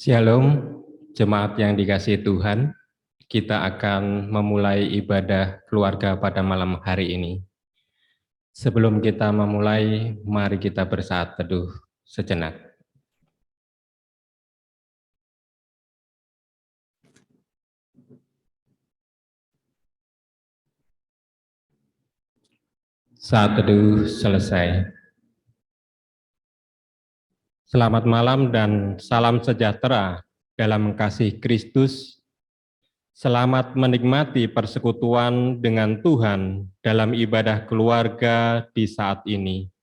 Shalom, jemaat yang dikasihi Tuhan, kita akan memulai ibadah keluarga pada malam hari ini. Sebelum kita memulai, mari kita bersaat teduh sejenak. Saat teduh selesai. Selamat malam dan salam sejahtera dalam kasih Kristus. Selamat menikmati persekutuan dengan Tuhan dalam ibadah keluarga di saat ini.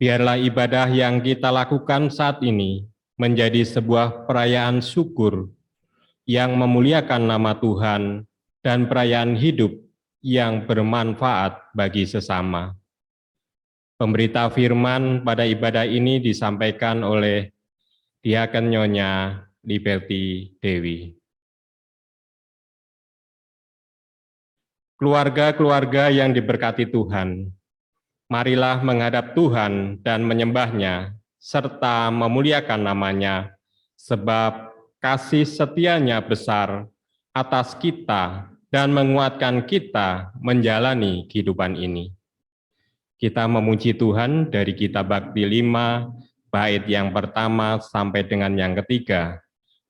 Biarlah ibadah yang kita lakukan saat ini menjadi sebuah perayaan syukur yang memuliakan nama Tuhan dan perayaan hidup yang bermanfaat bagi sesama. Pemberita firman pada ibadah ini disampaikan oleh Diaken Nyonya Liberty Dewi. Keluarga-keluarga yang diberkati Tuhan, marilah menghadap Tuhan dan menyembah-Nya, serta memuliakan nama-Nya, sebab kasih setianya besar atas kita dan menguatkan kita menjalani kehidupan ini. Kita memuji Tuhan dari Kitab Bakti 5, bait yang pertama sampai dengan yang ketiga.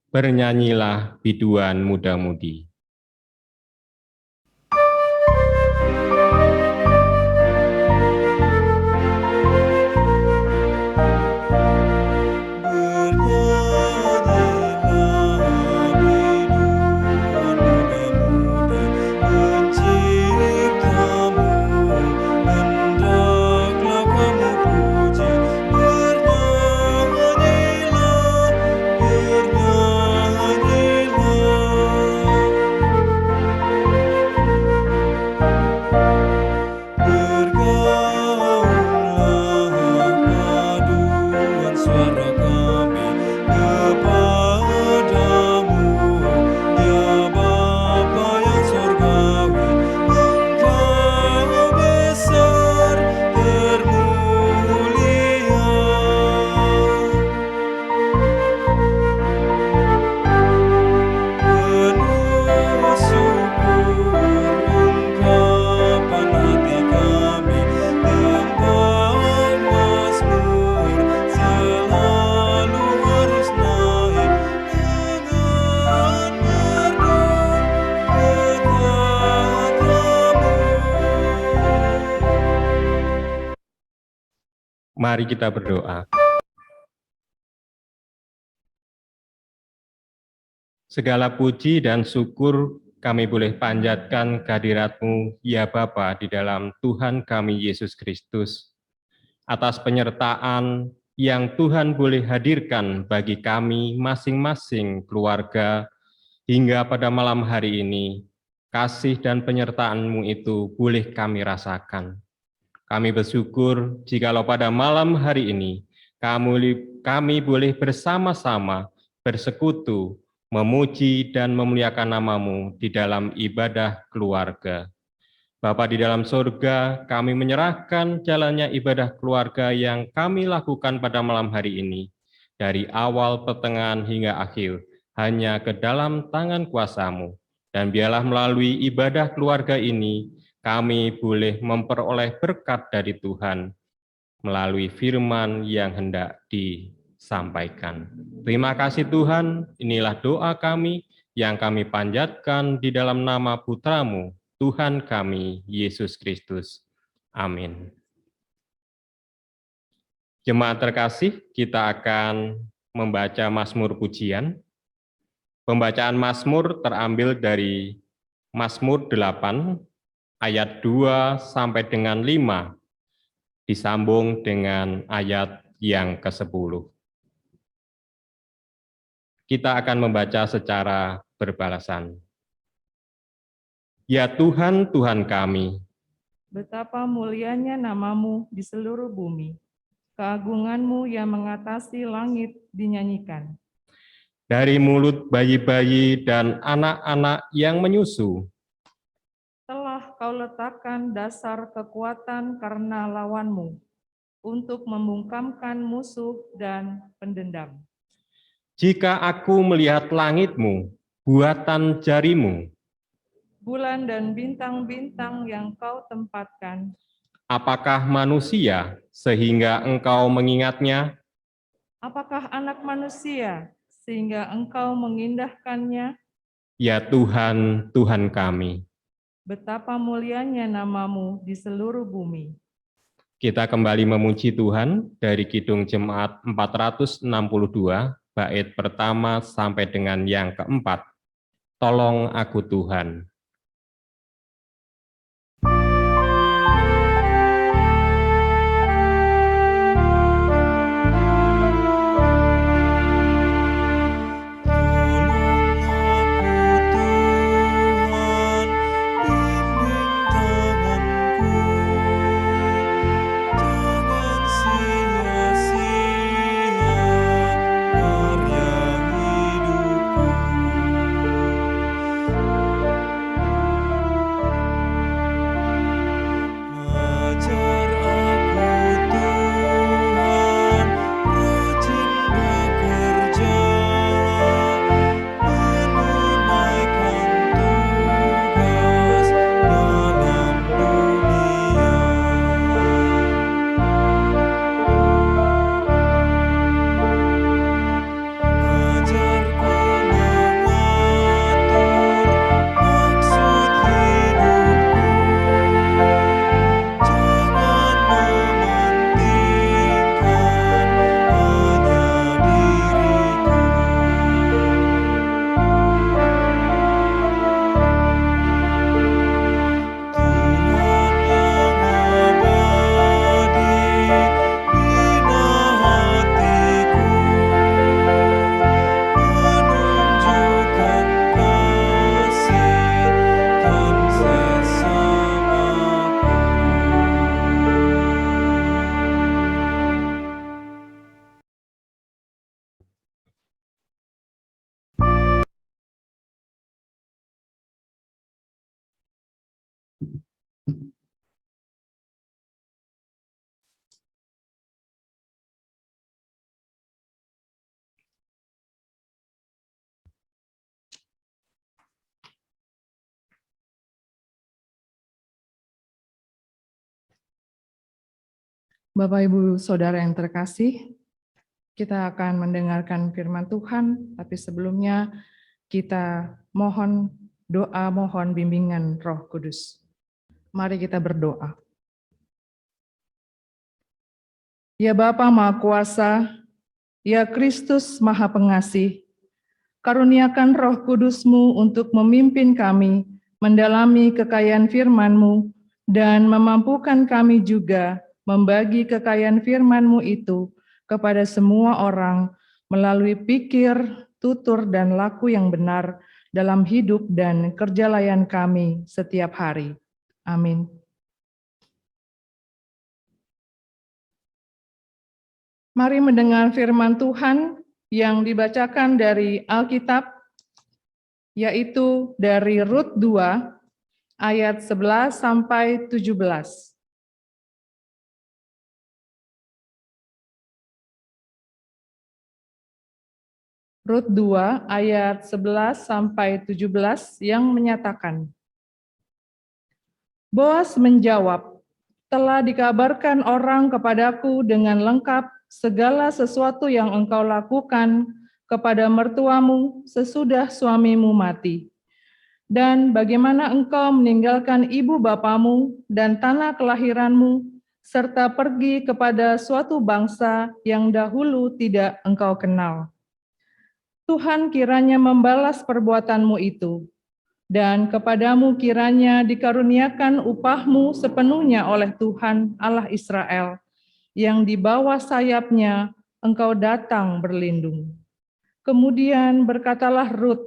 Bernyanyilah biduan muda-mudi. Mari kita berdoa. Segala puji dan syukur kami boleh panjatkan kehadirat-Mu, ya Bapa, di dalam Tuhan kami Yesus Kristus, atas penyertaan yang Tuhan boleh hadirkan bagi kami masing-masing keluarga hingga pada malam hari ini. Kasih dan penyertaan-Mu itu boleh kami rasakan. Kami bersyukur jikalau pada malam hari ini kami boleh bersama-sama bersekutu, memuji dan memuliakan nama-Mu di dalam ibadah keluarga. Bapa di dalam surga, kami menyerahkan jalannya ibadah keluarga yang kami lakukan pada malam hari ini, dari awal, pertengahan, hingga akhir, hanya ke dalam tangan kuasa-Mu. Dan biarlah melalui ibadah keluarga ini, kami boleh memperoleh berkat dari Tuhan melalui firman yang hendak disampaikan. Terima kasih Tuhan, inilah doa kami yang kami panjatkan di dalam nama Putra-Mu, Tuhan kami, Yesus Kristus. Amin. Jemaat terkasih, kita akan membaca Mazmur pujian. Pembacaan Mazmur terambil dari Mazmur 8, ayat 2 sampai dengan 5, disambung dengan ayat yang ke-10. Kita akan membaca secara berbalasan. Ya Tuhan, Tuhan kami, Betapa mulianya namamu di seluruh bumi. Keagunganmu yang mengatasi langit dinyanyikan. dari mulut bayi-bayi dan anak-anak yang menyusu, Telah kau letakkan dasar kekuatan karena lawanmu, untuk membungkamkan musuh dan pendendam. jika aku melihat langitmu, buatan jarimu, Bulan dan bintang-bintang yang kau tempatkan, apakah manusia sehingga engkau mengingatnya? apakah anak manusia sehingga engkau mengindahkannya? Ya Tuhan, Tuhan kami. Betapa mulianya namamu di seluruh bumi. Kita kembali memuji Tuhan dari Kidung Jemaat 462, bait pertama sampai dengan yang keempat. Tolong aku Tuhan. Bapak, Ibu, Saudara yang terkasih, kita akan mendengarkan firman Tuhan, tapi sebelumnya kita mohon doa, mohon bimbingan Roh Kudus. Mari kita berdoa. Ya Bapa Maha Kuasa, ya Kristus Maha Pengasih, karuniakan Roh Kudus-Mu untuk memimpin kami mendalami kekayaan firman-Mu dan memampukan kami juga membagi kekayaan firman-Mu itu kepada semua orang melalui pikir, tutur, dan laku yang benar dalam hidup dan kerja layan kami setiap hari. Amin. Mari mendengar firman Tuhan yang dibacakan dari Alkitab, yaitu dari Rut 2, ayat 11 sampai 17. Rut 2 ayat 11 sampai 17 yang menyatakan, Boas menjawab, telah dikabarkan orang kepadaku dengan lengkap segala sesuatu yang engkau lakukan kepada mertuamu sesudah suamimu mati. Dan bagaimana engkau meninggalkan ibu bapamu dan tanah kelahiranmu, serta pergi kepada suatu bangsa yang dahulu tidak engkau kenal. Tuhan kiranya membalas perbuatanmu itu, dan kepadamu kiranya dikaruniakan upahmu sepenuhnya oleh Tuhan Allah Israel, yang di bawah sayapnya engkau datang berlindung. Kemudian berkatalah Rut,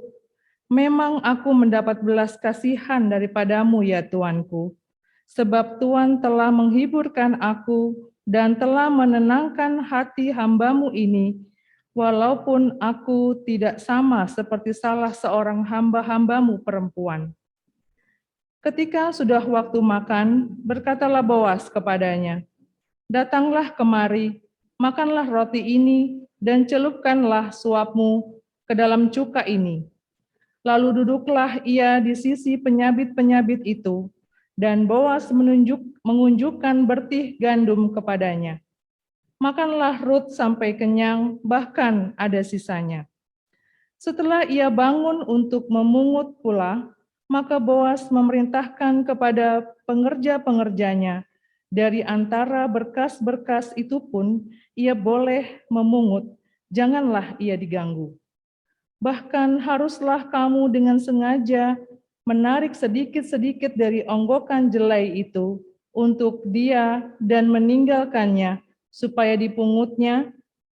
"Memang aku mendapat belas kasihan daripadamu ya Tuanku, sebab Tuhan telah menghiburkan aku dan telah menenangkan hati hambamu ini, walaupun aku tidak sama seperti salah seorang hamba-hambamu perempuan." Ketika sudah waktu makan, berkatalah Boas kepadanya, "Datanglah kemari, makanlah roti ini, dan celupkanlah suapmu ke dalam cuka ini." Lalu duduklah ia di sisi penyabit-penyabit itu, dan Boas mengunjukkan bertih gandum kepadanya. Makanlah Rut sampai kenyang, bahkan ada sisanya. Setelah ia bangun untuk memungut pula, maka Boas memerintahkan kepada pengerja-pengerjanya, dari antara berkas-berkas itu pun ia boleh memungut, janganlah ia diganggu. Bahkan haruslah kamu dengan sengaja menarik sedikit-sedikit dari onggokan jelai itu untuk dia dan meninggalkannya, supaya dipungutnya,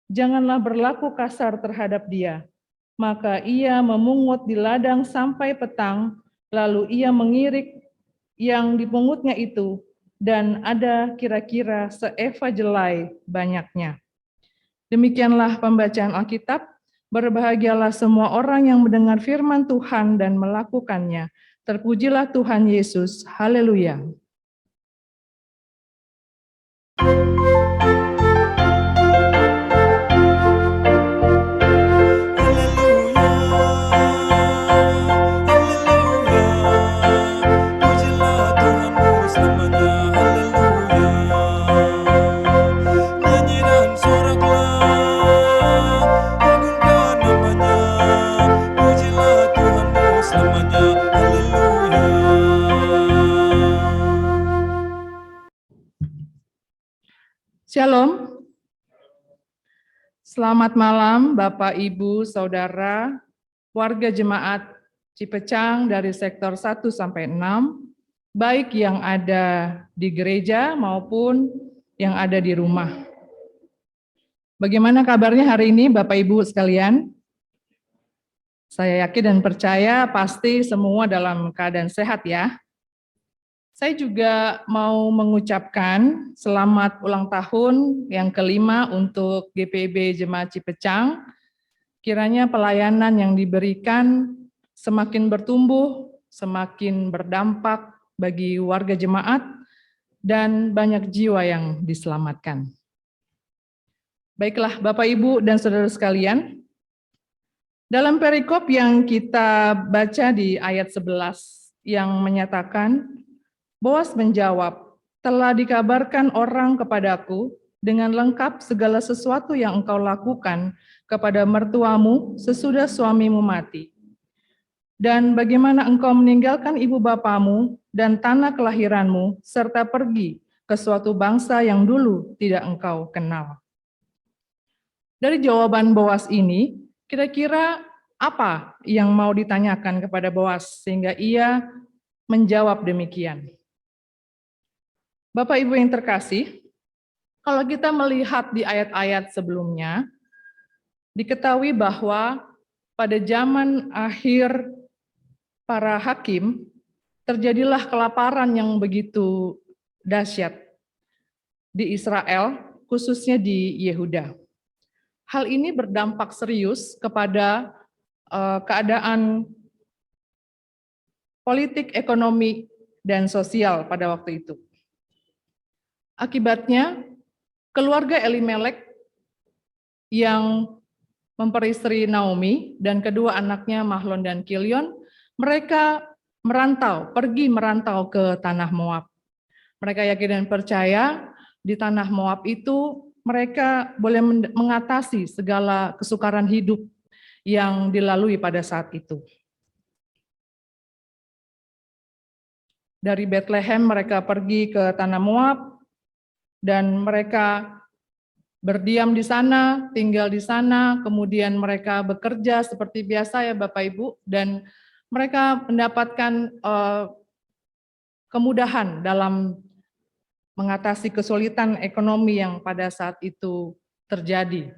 janganlah berlaku kasar terhadap dia. Maka ia memungut di ladang sampai petang, lalu ia mengirik yang dipungutnya itu, dan ada kira-kira seeva jelai banyaknya. Demikianlah pembacaan Alkitab. Berbahagialah semua orang yang mendengar firman Tuhan dan melakukannya. Terpujilah Tuhan Yesus. Haleluya. Shalom. Selamat malam Bapak, Ibu, Saudara, warga jemaat Cipecang dari sektor 1 sampai 6, baik yang ada di gereja maupun yang ada di rumah. Bagaimana kabarnya hari ini Bapak Ibu sekalian? Saya yakin dan percaya pasti semua dalam keadaan sehat ya. Saya juga mau mengucapkan selamat ulang tahun yang kelima untuk GPIB Jemaat Cipecang. Kiranya pelayanan yang diberikan semakin bertumbuh, semakin berdampak bagi warga jemaat, dan banyak jiwa yang diselamatkan. Baiklah Bapak, Ibu, dan saudara sekalian, dalam perikop yang kita baca di ayat 11 yang menyatakan, Boas menjawab, "Telah dikabarkan orang kepadaku dengan lengkap segala sesuatu yang engkau lakukan kepada mertuamu sesudah suamimu mati. Dan bagaimana engkau meninggalkan ibu bapamu dan tanah kelahiranmu, serta pergi ke suatu bangsa yang dulu tidak engkau kenal." Dari jawaban Boas ini, kira-kira apa yang mau ditanyakan kepada Boas sehingga ia menjawab demikian? Bapak Ibu yang terkasih, kalau kita melihat di ayat-ayat sebelumnya, diketahui bahwa pada zaman akhir para hakim, terjadilah kelaparan yang begitu dahsyat di Israel, khususnya di Yehuda. Hal ini berdampak serius kepada keadaan politik, ekonomi, dan sosial pada waktu itu. Akibatnya, keluarga Elimelek yang memperistri Naomi dan kedua anaknya Mahlon dan Kilion, mereka pergi merantau ke tanah Moab. Mereka yakin dan percaya di tanah Moab itu mereka boleh mengatasi segala kesukaran hidup yang dilalui pada saat itu. Dari Bethlehem mereka pergi ke tanah Moab, dan mereka berdiam di sana, tinggal di sana, kemudian mereka bekerja seperti biasa ya Bapak Ibu, dan mereka mendapatkan kemudahan dalam mengatasi kesulitan ekonomi yang pada saat itu terjadi.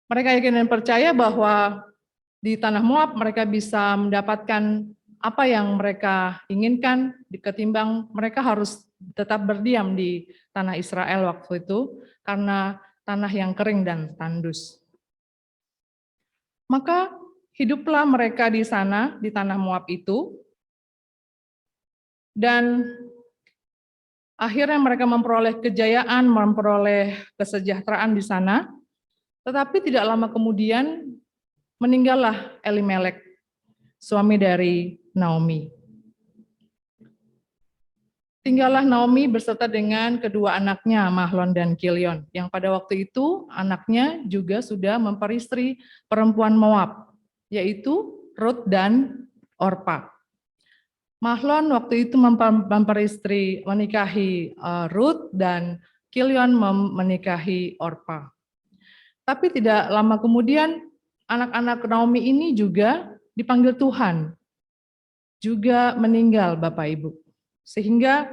Mereka yakin dan percaya bahwa di tanah Moab mereka bisa mendapatkan apa yang mereka inginkan, ketimbang mereka harus tetap berdiam di tanah Israel waktu itu karena tanah yang kering dan tandus. Maka hiduplah mereka di sana, di tanah Moab itu, dan akhirnya mereka memperoleh kejayaan, memperoleh kesejahteraan di sana, tetapi tidak lama kemudian meninggallah Elimelek, suami dari Naomi. Tinggallah Naomi beserta dengan kedua anaknya, Mahlon dan Kilion, yang pada waktu itu anaknya juga sudah memperistri perempuan Moab, yaitu Rut dan Orpa. Mahlon waktu itu menikahi Rut dan Kilion menikahi Orpa. Tapi tidak lama kemudian anak-anak Naomi ini juga dipanggil Tuhan, juga meninggal Bapak Ibu. Sehingga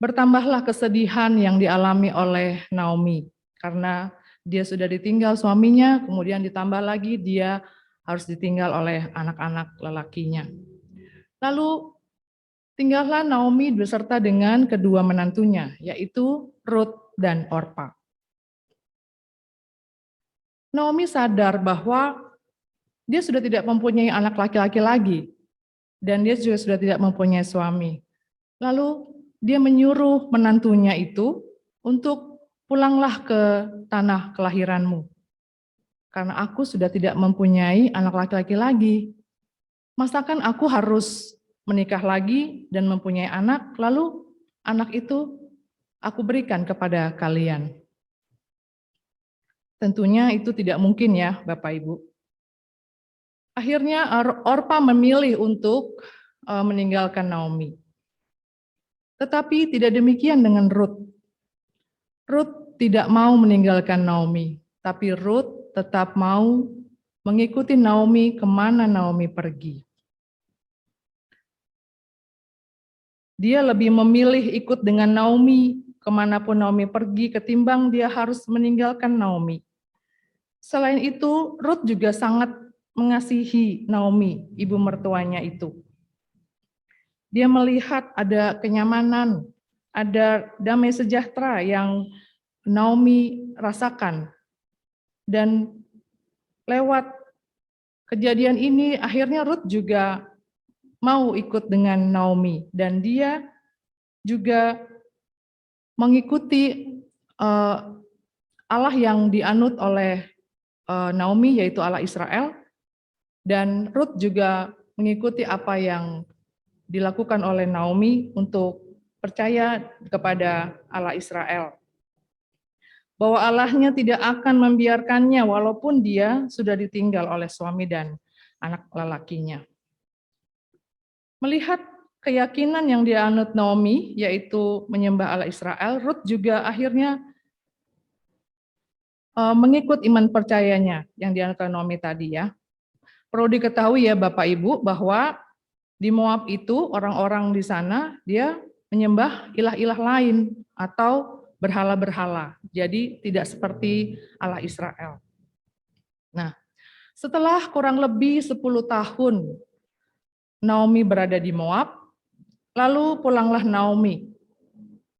bertambahlah kesedihan yang dialami oleh Naomi, karena dia sudah ditinggal suaminya, kemudian ditambah lagi dia harus ditinggal oleh anak-anak lelakinya. Lalu tinggallah Naomi beserta dengan kedua menantunya, yaitu Rut dan Orpa. Naomi sadar bahwa dia sudah tidak mempunyai anak laki-laki lagi, dan dia juga sudah tidak mempunyai suami. Lalu dia menyuruh menantunya itu untuk pulanglah ke tanah kelahiranmu, karena aku sudah tidak mempunyai anak laki-laki lagi. Masakan aku harus menikah lagi dan mempunyai anak, lalu anak itu aku berikan kepada kalian. Tentunya itu tidak mungkin ya Bapak Ibu. Akhirnya Orpa memilih untuk meninggalkan Naomi. Tetapi tidak demikian dengan Rut. Rut tidak mau meninggalkan Naomi, tapi Rut tetap mau mengikuti Naomi kemana Naomi pergi. Dia lebih memilih ikut dengan Naomi kemanapun Naomi pergi ketimbang dia harus meninggalkan Naomi. Selain itu, Rut juga sangat mengasihi Naomi, ibu mertuanya itu. Dia melihat ada kenyamanan, ada damai sejahtera yang Naomi rasakan. Dan lewat kejadian ini, akhirnya Rut juga mau ikut dengan Naomi. Dan dia juga mengikuti Allah yang dianut oleh Naomi, yaitu Allah Israel, dan Rut juga mengikuti apa yang dilakukan oleh Naomi untuk percaya kepada Allah Israel. Bahwa Allahnya tidak akan membiarkannya walaupun dia sudah ditinggal oleh suami dan anak lelakinya. Melihat keyakinan yang dianut Naomi, yaitu menyembah Allah Israel, Rut juga akhirnya mengikut iman percayanya yang dianut Naomi tadi ya. Perlu diketahui ya Bapak Ibu bahwa di Moab itu orang-orang di sana dia menyembah ilah-ilah lain atau berhala-berhala. Jadi tidak seperti Allah Israel. Nah, setelah kurang lebih 10 tahun Naomi berada di Moab, lalu pulanglah Naomi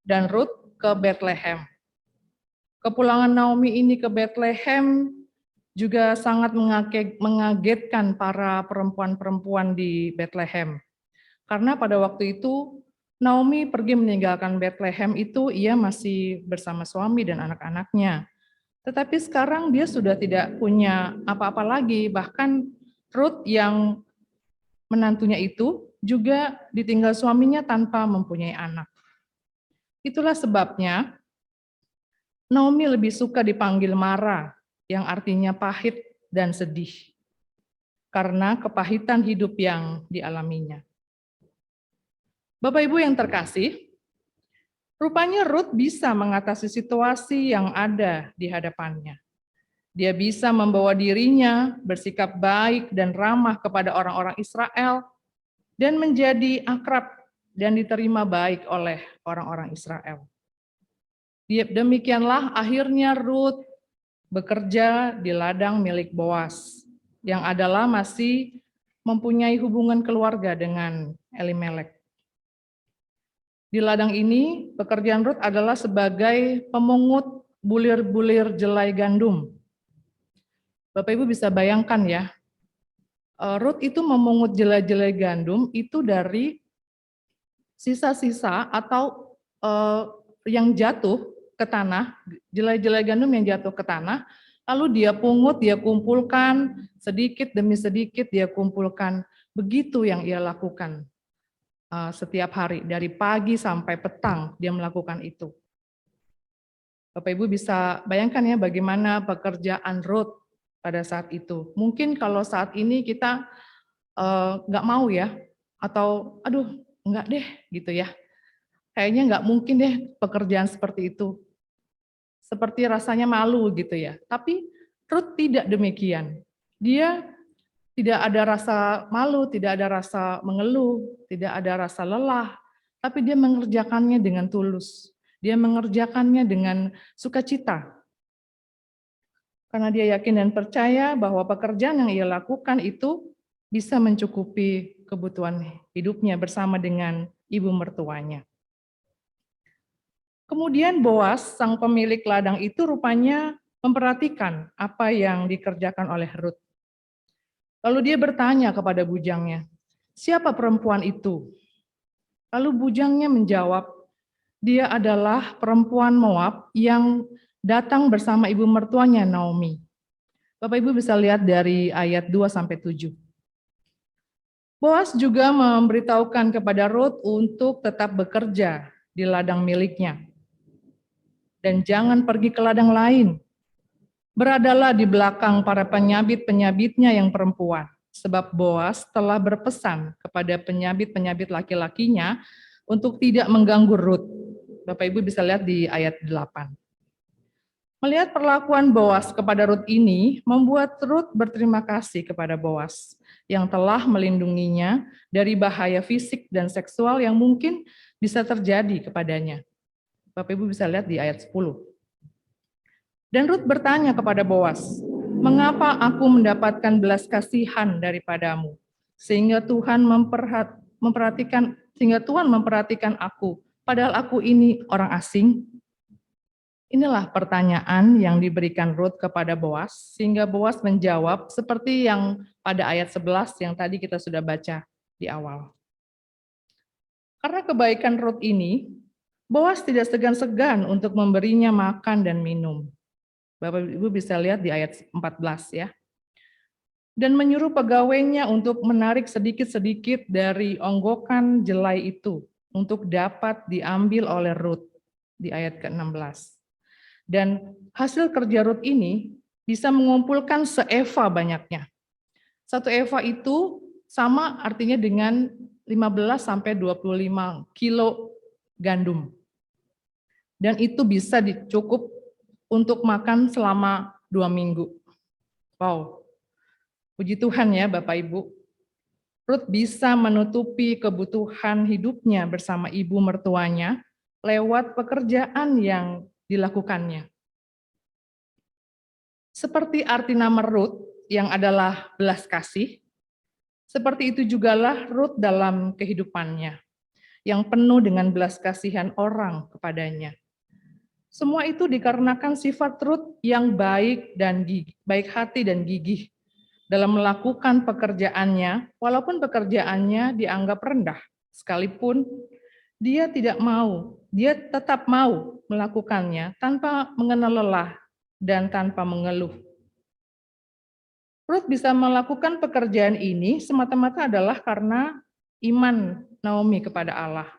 dan Rut ke Bethlehem. Kepulangan Naomi ini ke Bethlehem juga sangat mengagetkan para perempuan-perempuan di Bethlehem. Karena pada waktu itu Naomi pergi meninggalkan Bethlehem itu ia masih bersama suami dan anak-anaknya. Tetapi sekarang dia sudah tidak punya apa-apa lagi, bahkan Rut yang menantunya itu juga ditinggal suaminya tanpa mempunyai anak. Itulah sebabnya Naomi lebih suka dipanggil Mara, yang artinya pahit dan sedih, karena kepahitan hidup yang dialaminya. Bapak Ibu yang terkasih, rupanya Rut bisa mengatasi situasi yang ada di hadapannya. Dia bisa membawa dirinya bersikap baik dan ramah kepada orang-orang Israel dan menjadi akrab dan diterima baik oleh orang-orang Israel. Demikianlah akhirnya Rut bekerja di ladang milik Boas, yang adalah masih mempunyai hubungan keluarga dengan Elimelek. Di ladang ini, pekerjaan Rut adalah sebagai pemungut bulir-bulir jelai gandum. Bapak Ibu bisa bayangkan ya, Rut itu memungut jelai-jelai gandum itu dari sisa-sisa atau yang jatuh ke tanah, jelai-jelai gandum yang jatuh ke tanah, lalu dia pungut, dia kumpulkan, sedikit demi sedikit dia kumpulkan. Begitu yang ia lakukan setiap hari, dari pagi sampai petang dia melakukan itu. Bapak Ibu bisa bayangkan ya bagaimana pekerjaan Rut pada saat itu. Mungkin kalau saat ini kita nggak mau ya, atau aduh enggak deh gitu ya. Kayaknya nggak mungkin deh pekerjaan seperti itu. Seperti rasanya malu gitu ya. Tapi Rut tidak demikian. Dia tidak ada rasa malu, tidak ada rasa mengeluh, tidak ada rasa lelah, tapi dia mengerjakannya dengan tulus. Dia mengerjakannya dengan sukacita. Karena dia yakin dan percaya bahwa pekerjaan yang ia lakukan itu bisa mencukupi kebutuhan hidupnya bersama dengan ibu mertuanya. Kemudian Boas, sang pemilik ladang itu rupanya memperhatikan apa yang dikerjakan oleh Rut. Lalu dia bertanya kepada bujangnya, siapa perempuan itu? Lalu bujangnya menjawab, dia adalah perempuan Moab yang datang bersama ibu mertuanya Naomi. Bapak Ibu bisa lihat dari ayat 2-7. Boas juga memberitahukan kepada Rut untuk tetap bekerja di ladang miliknya. Dan jangan pergi ke ladang lain. Beradalah di belakang para penyabit-penyabitnya yang perempuan. Sebab Boas telah berpesan kepada penyabit-penyabit laki-lakinya untuk tidak mengganggu Rut. Bapak Ibu bisa lihat di ayat 8. Melihat perlakuan Boas kepada Rut ini, membuat Rut berterima kasih kepada Boas yang telah melindunginya dari bahaya fisik dan seksual yang mungkin bisa terjadi kepadanya. Bapak Ibu bisa lihat di ayat 10. Dan Rut bertanya kepada Boas, mengapa aku mendapatkan belas kasihan daripadamu, sehingga Tuhan memperhatikan aku, padahal aku ini orang asing? Inilah pertanyaan yang diberikan Rut kepada Boas, sehingga Boas menjawab seperti yang pada ayat 11 yang tadi kita sudah baca di awal. Karena kebaikan Rut ini, Boas tidak segan-segan untuk memberinya makan dan minum. Bapak Ibu bisa lihat di ayat 14 ya. Dan menyuruh pegawainya untuk menarik sedikit-sedikit dari onggokan jelai itu untuk dapat diambil oleh Rut di ayat ke-16. Dan hasil kerja Rut ini bisa mengumpulkan seeva banyaknya. 1 eva itu sama artinya dengan 15-25 kilo gandum. Dan itu bisa cukup untuk makan selama 2 minggu. Wow, puji Tuhan ya Bapak Ibu. Rut bisa menutupi kebutuhan hidupnya bersama ibu mertuanya lewat pekerjaan yang dilakukannya. Seperti arti nama Rut yang adalah belas kasih, seperti itu jugalah Rut dalam kehidupannya, yang penuh dengan belas kasihan orang kepadanya. Semua itu dikarenakan sifat Rut yang baik dan baik hati dan gigih dalam melakukan pekerjaannya, walaupun pekerjaannya dianggap rendah, sekalipun dia tetap mau melakukannya tanpa mengenal lelah dan tanpa mengeluh. Rut bisa melakukan pekerjaan ini semata-mata adalah karena iman Naomi kepada Allah.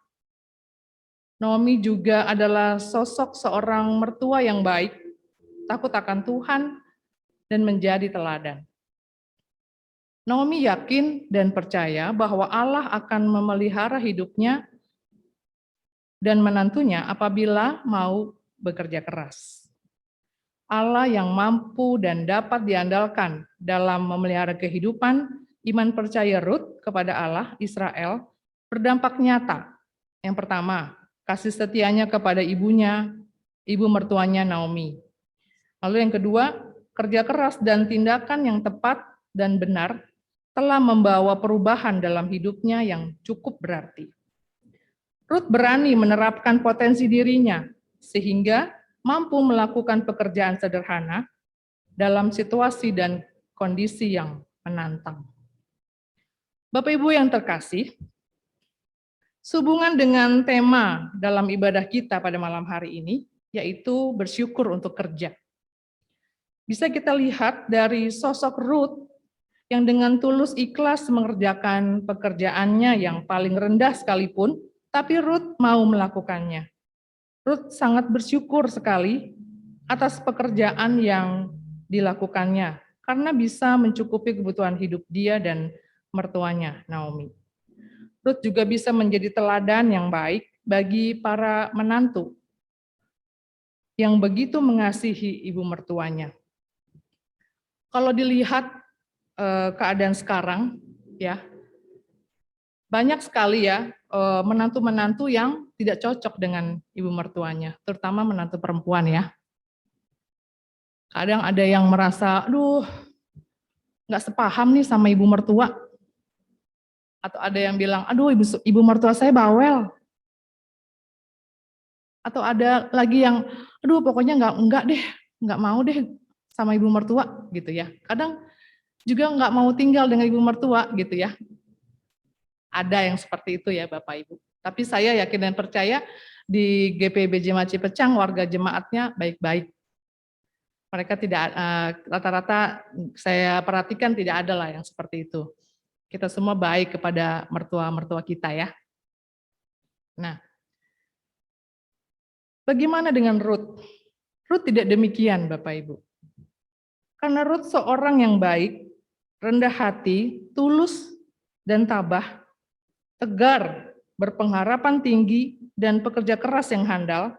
Naomi juga adalah sosok seorang mertua yang baik, takut akan Tuhan, dan menjadi teladan. Naomi yakin dan percaya bahwa Allah akan memelihara hidupnya dan menantunya apabila mau bekerja keras. Allah yang mampu dan dapat diandalkan dalam memelihara kehidupan, iman percaya Rut kepada Allah Israel berdampak nyata. Yang pertama, kasih setianya kepada ibunya, ibu mertuanya Naomi. Lalu yang kedua, kerja keras dan tindakan yang tepat dan benar telah membawa perubahan dalam hidupnya yang cukup berarti. Ruth berani menerapkan potensi dirinya sehingga mampu melakukan pekerjaan sederhana dalam situasi dan kondisi yang menantang. Bapak Ibu yang terkasih, sehubungan dengan tema dalam ibadah kita pada malam hari ini, yaitu bersyukur untuk kerja. Bisa kita lihat dari sosok Ruth yang dengan tulus ikhlas mengerjakan pekerjaannya yang paling rendah sekalipun, tapi Ruth mau melakukannya. Ruth sangat bersyukur sekali atas pekerjaan yang dilakukannya, karena bisa mencukupi kebutuhan hidup dia dan mertuanya, Naomi. Ruth juga bisa menjadi teladan yang baik bagi para menantu yang begitu mengasihi ibu mertuanya. Kalau dilihat keadaan sekarang, ya banyak sekali ya menantu-menantu yang tidak cocok dengan ibu mertuanya, terutama menantu perempuan ya. Kadang ada yang merasa, aduh, nggak sepaham nih sama ibu mertua. Atau ada yang bilang, aduh ibu mertua saya bawel. Atau ada lagi yang, aduh pokoknya nggak mau deh sama ibu mertua gitu ya. Kadang juga nggak mau tinggal dengan ibu mertua gitu ya. Ada yang seperti itu ya Bapak Ibu. Tapi saya yakin dan percaya di GPB Jemaat Cipecang warga jemaatnya baik-baik. Mereka tidak, rata-rata saya perhatikan tidak ada lah yang seperti itu. Kita semua baik kepada mertua-mertua kita ya. Nah, bagaimana dengan Ruth? Ruth tidak demikian Bapak Ibu. Karena Ruth seorang yang baik, rendah hati, tulus, dan tabah, tegar, berpengharapan tinggi, dan pekerja keras yang handal.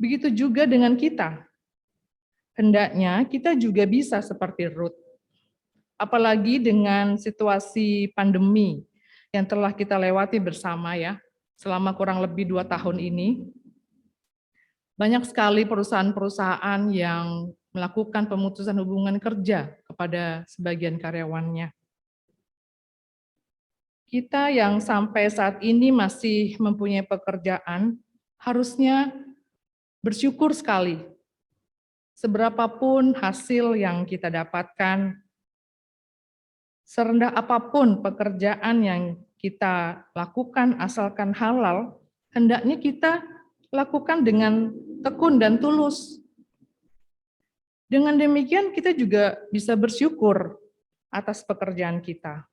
Begitu juga dengan kita. Hendaknya kita juga bisa seperti Ruth. Apalagi dengan situasi pandemi yang telah kita lewati bersama ya, selama kurang lebih 2 tahun ini. Banyak sekali perusahaan-perusahaan yang melakukan pemutusan hubungan kerja kepada sebagian karyawannya. Kita yang sampai saat ini masih mempunyai pekerjaan, harusnya bersyukur sekali. Seberapapun hasil yang kita dapatkan, serendah apapun pekerjaan yang kita lakukan asalkan halal, hendaknya kita lakukan dengan tekun dan tulus. Dengan demikian kita juga bisa bersyukur atas pekerjaan kita.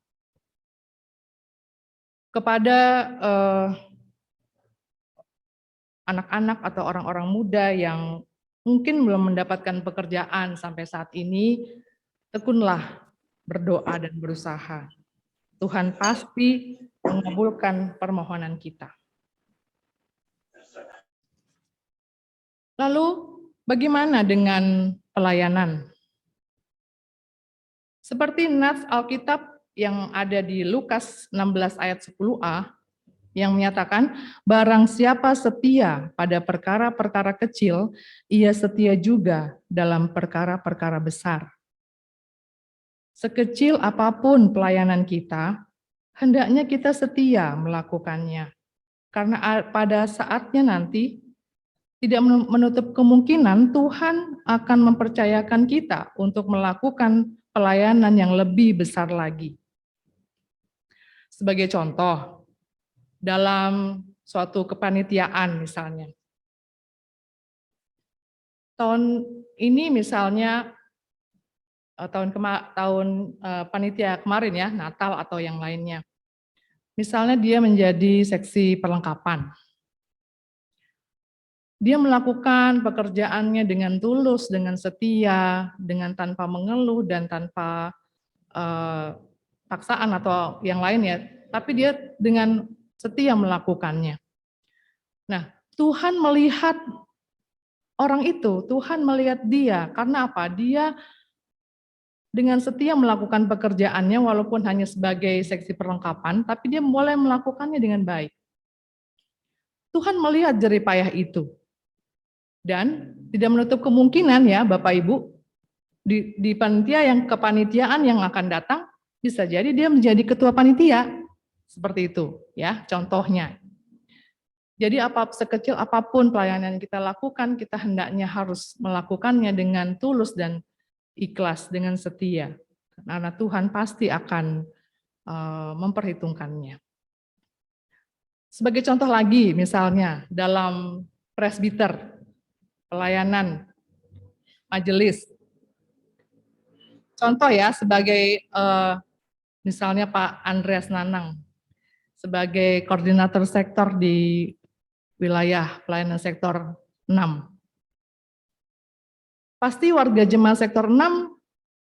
Kepada anak-anak atau orang-orang muda yang mungkin belum mendapatkan pekerjaan sampai saat ini, tekunlah berdoa dan berusaha. Tuhan pasti mengabulkan permohonan kita. Lalu bagaimana dengan pelayanan? Seperti nas Alkitab yang ada di Lukas 16 ayat 10a, yang menyatakan, barang siapa setia pada perkara-perkara kecil, ia setia juga dalam perkara-perkara besar. Sekecil apapun pelayanan kita, hendaknya kita setia melakukannya. Karena pada saatnya nanti, tidak menutup kemungkinan Tuhan akan mempercayakan kita untuk melakukan pelayanan yang lebih besar lagi. Sebagai contoh, dalam suatu kepanitiaan misalnya. Tahun ini misalnya, tahun panitia kemarin ya, Natal atau yang lainnya. Misalnya dia menjadi seksi perlengkapan. Dia melakukan pekerjaannya dengan tulus, dengan setia, dengan tanpa mengeluh dan tanpa paksaan atau yang lain ya. Tapi dia dengan setia melakukannya. Nah, Tuhan melihat orang itu, Tuhan melihat dia. Karena apa? Dia dengan setia melakukan pekerjaannya walaupun hanya sebagai seksi perlengkapan, tapi dia mulai melakukannya dengan baik. Tuhan melihat jerih payah itu. Dan tidak menutup kemungkinan ya Bapak Ibu, di panitia yang kepanitiaan yang akan datang, bisa jadi dia menjadi ketua panitia. Seperti itu ya contohnya. Jadi sekecil apapun pelayanan yang kita lakukan, kita hendaknya harus melakukannya dengan tulus dan ikhlas, dengan setia. Karena Tuhan pasti akan memperhitungkannya. Sebagai contoh lagi, misalnya dalam presbiter, pelayanan majelis. Contoh ya, sebagai misalnya Pak Andreas Nanang, sebagai koordinator sektor di wilayah pelayanan sektor 6. Pasti warga jemaat sektor 6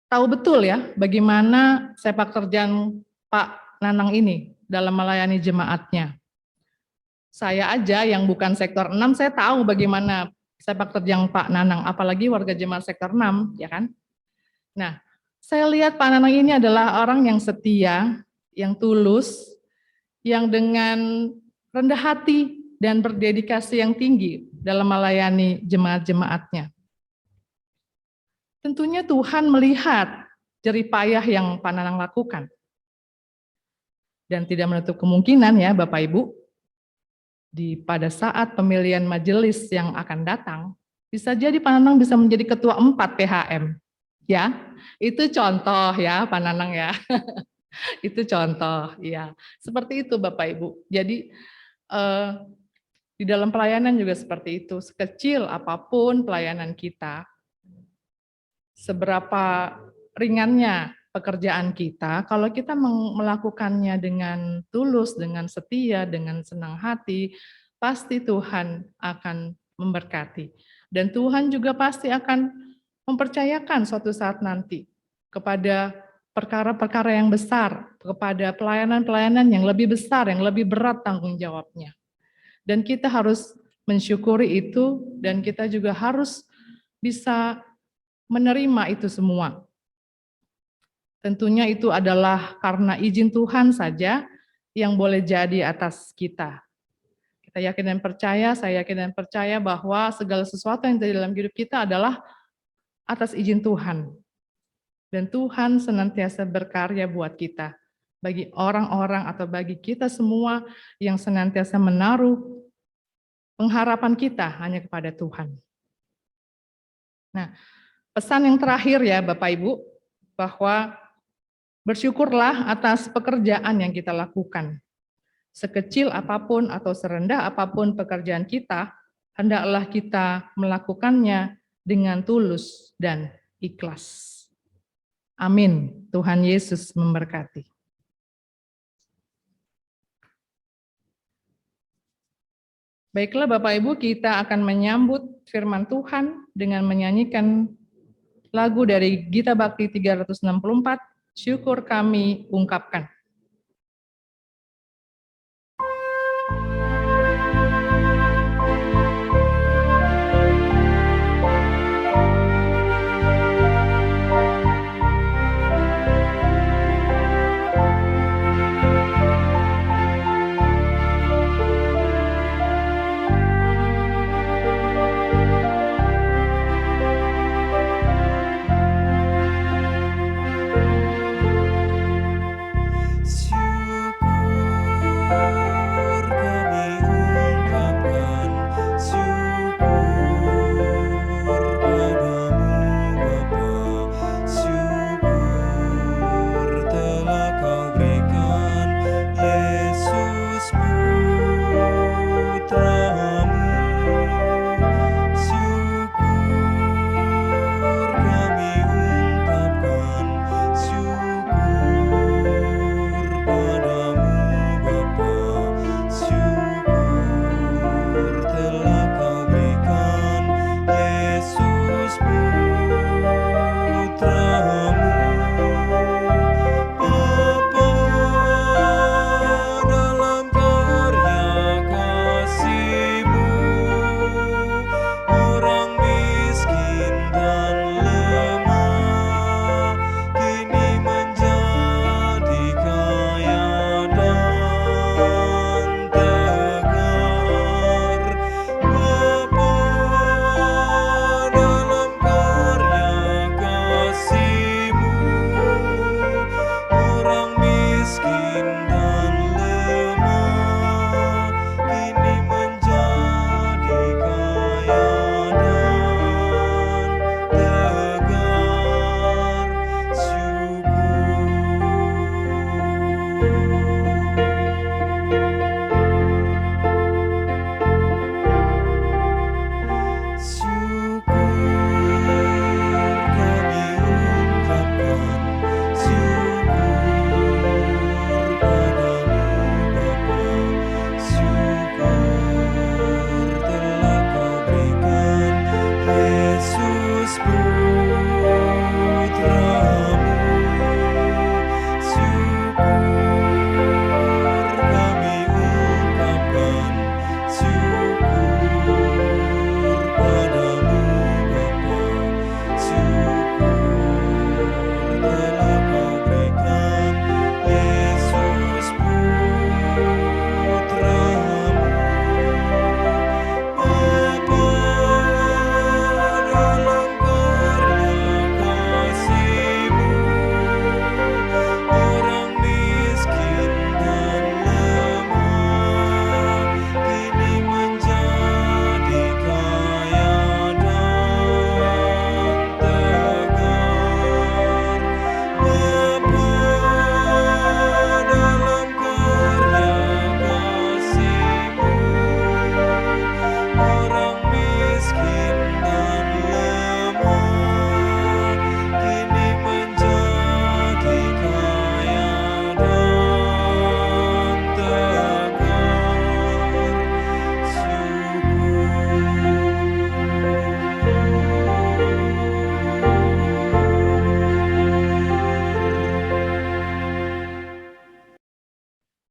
tahu betul ya bagaimana sepak terjang Pak Nanang ini dalam melayani jemaatnya. Saya aja yang bukan sektor 6, saya tahu bagaimana sepak terjang Pak Nanang, apalagi warga jemaat sektor 6, ya kan? Nah, saya lihat Pak Nanang ini adalah orang yang setia, yang tulus, yang dengan rendah hati dan berdedikasi yang tinggi dalam melayani jemaat-jemaatnya. Tentunya Tuhan melihat jerih payah yang Pak Nanang lakukan. Dan tidak menutup kemungkinan ya Bapak Ibu, pada saat pemilihan majelis yang akan datang, bisa jadi Pak Nanang bisa menjadi ketua 4 PHM. Ya, itu contoh ya Pak Nanang ya. Itu contoh ya. Seperti itu Bapak Ibu. Jadi di dalam pelayanan juga seperti itu. Sekecil apapun pelayanan kita, seberapa ringannya pekerjaan kita, kalau kita melakukannya dengan tulus, dengan setia, dengan senang hati, pasti Tuhan akan memberkati. Dan Tuhan juga pasti akan mempercayakan suatu saat nanti kepada perkara-perkara yang besar, kepada pelayanan-pelayanan yang lebih besar, yang lebih berat tanggung jawabnya. Dan kita harus mensyukuri itu, dan kita juga harus bisa menerima itu semua. Tentunya itu adalah karena izin Tuhan saja yang boleh jadi atas kita. Kita yakin dan percaya, saya yakin dan percaya bahwa segala sesuatu yang terjadi dalam hidup kita adalah atas izin Tuhan. Dan Tuhan senantiasa berkarya buat kita. Bagi orang-orang atau bagi kita semua yang senantiasa menaruh pengharapan kita hanya kepada Tuhan. Nah, pesan yang terakhir ya Bapak Ibu, bahwa bersyukurlah atas pekerjaan yang kita lakukan. Sekecil apapun atau serendah apapun pekerjaan kita, hendaklah kita melakukannya dengan tulus dan ikhlas. Amin. Tuhan Yesus memberkati. Baiklah Bapak Ibu, kita akan menyambut firman Tuhan dengan menyanyikan lagu dari Gita Bakti 364, Syukur Kami Ungkapkan.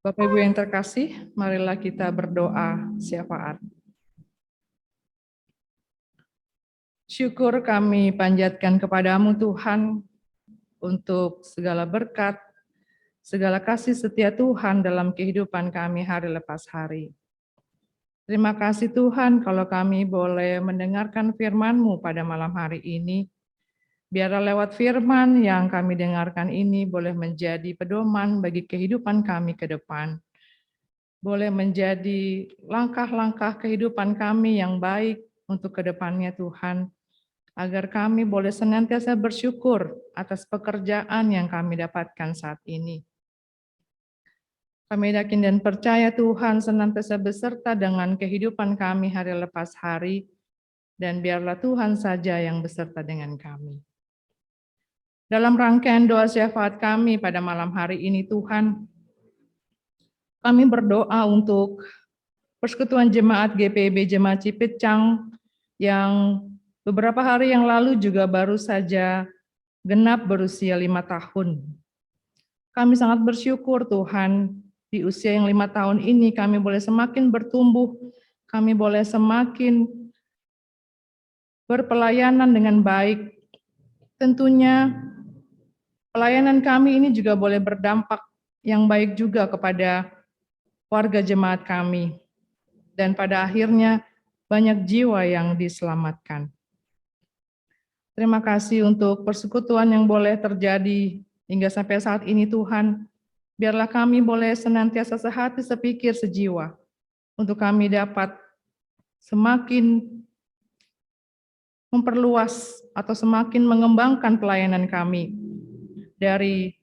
Bapak Ibu yang terkasih, marilah kita berdoa syafaat. Syukur kami panjatkan kepadamu Tuhan untuk segala berkat, segala kasih setia Tuhan dalam kehidupan kami hari lepas hari. Terima kasih Tuhan kalau kami boleh mendengarkan firman-Mu pada malam hari ini. Biarlah lewat firman yang kami dengarkan ini boleh menjadi pedoman bagi kehidupan kami ke depan. Boleh menjadi langkah-langkah kehidupan kami yang baik untuk ke depannya Tuhan. Agar kami boleh senantiasa bersyukur atas pekerjaan yang kami dapatkan saat ini. Kami yakin dan percaya Tuhan senantiasa beserta dengan kehidupan kami hari lepas hari, dan biarlah Tuhan saja yang beserta dengan kami. Dalam rangkaian doa syafaat kami pada malam hari ini Tuhan, kami berdoa untuk Persekutuan Jemaat GPIB Jemaat Cipecang yang beberapa hari yang lalu juga baru saja genap berusia 5 tahun. Kami sangat bersyukur Tuhan, di usia yang 5 tahun ini kami boleh semakin bertumbuh, kami boleh semakin berpelayanan dengan baik. Tentunya pelayanan kami ini juga boleh berdampak yang baik juga kepada warga jemaat kami. Dan pada akhirnya banyak jiwa yang diselamatkan. Terima kasih untuk persekutuan yang boleh terjadi hingga sampai saat ini Tuhan. Biarlah kami boleh senantiasa sehati, sepikir, sejiwa. Untuk kami dapat semakin memperluas atau semakin mengembangkan pelayanan kami dari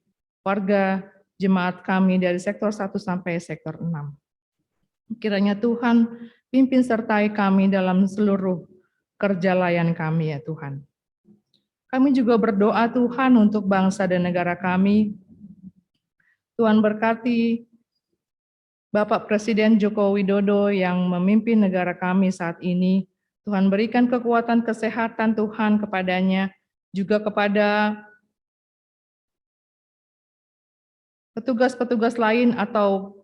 warga jemaat kami dari sektor 1 sampai sektor 6. Kiranya Tuhan pimpin sertai kami dalam seluruh kerja layan kami ya Tuhan. Kami juga berdoa Tuhan untuk bangsa dan negara kami. Tuhan berkati Bapak Presiden Joko Widodo yang memimpin negara kami saat ini. Tuhan berikan kekuatan kesehatan Tuhan kepadanya, juga kepada petugas-petugas lain atau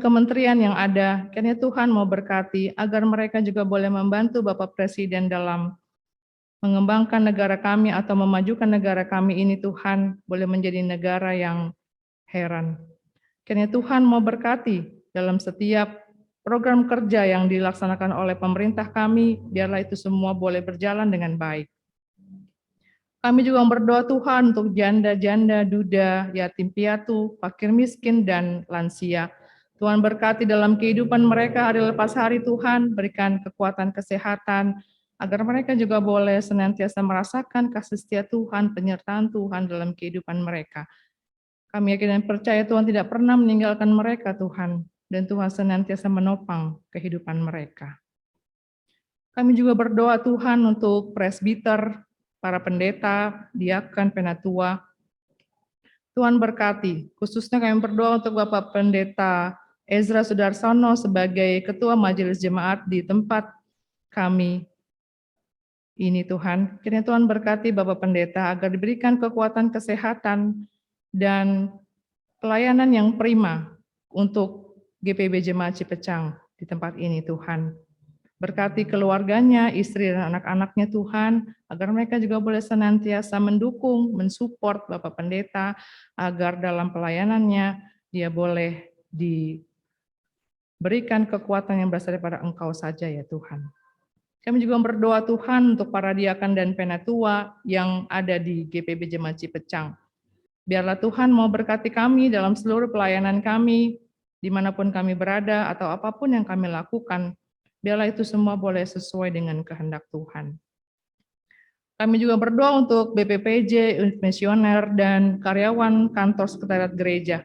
kementerian yang ada. Kiranya Tuhan mau berkati agar mereka juga boleh membantu Bapak Presiden dalam mengembangkan negara kami atau memajukan negara kami ini Tuhan boleh menjadi negara yang heran. Kiranya Tuhan mau berkati dalam setiap program kerja yang dilaksanakan oleh pemerintah kami, biarlah itu semua boleh berjalan dengan baik. Kami juga berdoa Tuhan untuk janda-janda, duda, yatim piatu, fakir miskin, dan lansia. Tuhan berkati dalam kehidupan mereka hari lepas hari Tuhan, berikan kekuatan kesehatan, agar mereka juga boleh senantiasa merasakan kasih setia Tuhan, penyertaan Tuhan dalam kehidupan mereka. Kami yakin dan percaya Tuhan tidak pernah meninggalkan mereka Tuhan, dan Tuhan senantiasa menopang kehidupan mereka. Kami juga berdoa Tuhan untuk presbiter, para pendeta, diakan, penatua. Tuhan berkati, khususnya kami berdoa untuk Bapak Pendeta Ezra Sudarsono sebagai Ketua Majelis Jemaat di tempat kami ini Tuhan. Kiranya Tuhan berkati Bapak Pendeta agar diberikan kekuatan kesehatan dan pelayanan yang prima untuk GPIB Jemaat Cipecang di tempat ini Tuhan. Berkati keluarganya, istri dan anak-anaknya Tuhan, agar mereka juga boleh senantiasa mendukung, mensupport Bapak Pendeta, agar dalam pelayanannya dia boleh diberikan kekuatan yang berasal daripada Engkau saja ya Tuhan. Kami juga berdoa Tuhan untuk para diakan dan penatua yang ada di GPIB Jemaat Cipecang. Biarlah Tuhan mau berkati kami dalam seluruh pelayanan kami, dimanapun kami berada atau apapun yang kami lakukan, biarlah itu semua boleh sesuai dengan kehendak Tuhan. Kami juga berdoa untuk BPPJ, unit misioner, dan karyawan kantor sekretariat gereja.